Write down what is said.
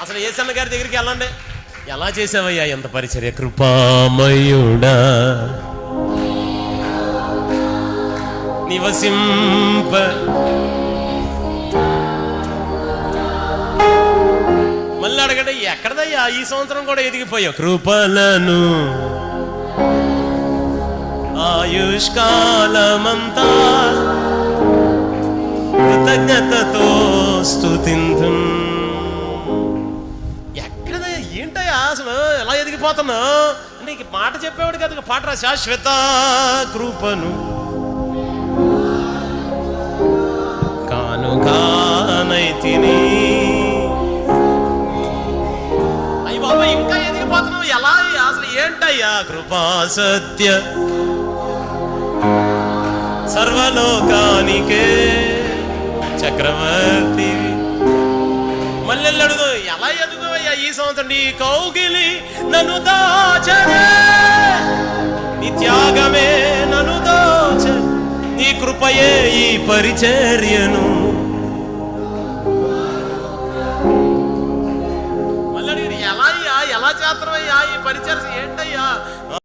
అసలు యేసన్న గారి దగ్గరికి వెళ్ళండి. ఎలా చేసావయ్యా ఎంత పరిచర్య, కృపామయుడా నివసింప. మళ్ళీ అడగండి, ఎక్కడదయ్యా ఈ సంవత్సరం కూడా ఎదిగిపోయావు? కృపలను ఆయుష్కాలమంతా కృతజ్ఞతతో స్తుతింతు. ఎక్కడదయ్యా, ఏంటయ్యా అసలు ఎలా ఎదిగిపోతున్నా? నీకు మాట చెప్పేవాడు కదా, పాట రా. శాశ్వత కృపను కానుకానైతిని. అయ్యి బాబా, ఇంకా ఎదిగిపోతున్నావు ఎలా? అసలు ఏంటయ్యా? కృపా సత్య సర్వలోకానికే చక్రవర్తి. మళ్ళీ అడుగు, ఎలా ఎదుగవయ్యా ఈ సంవత్సరం? నీ కౌగిలి నన్ను దాచరే, నీ త్యాగమే నన్ను దాచ, నీ కృపయే ఈ పరిచర్యను. మళ్ళీ అడిగి, ఎలా చేస్తున్నావయ్యా ఈ పరిచర్య? ఏంటయ్యా?